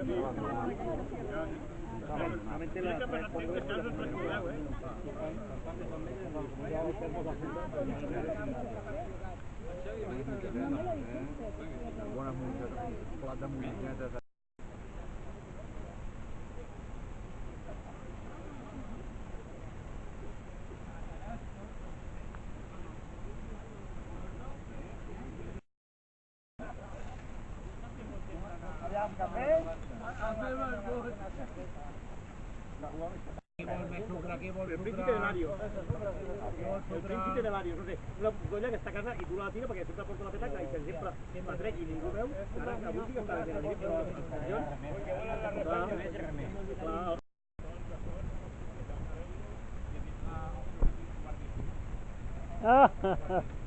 Solamente la Buenas plat de musiquetes. El príncipe de Larios. El príncipe de Larios, no sé, una dolla que està a casa i tu la tira perquè sempre porta la petaca i per exemple la trec i ningú veu, ara avui sí que està fent a nivell de les estacions.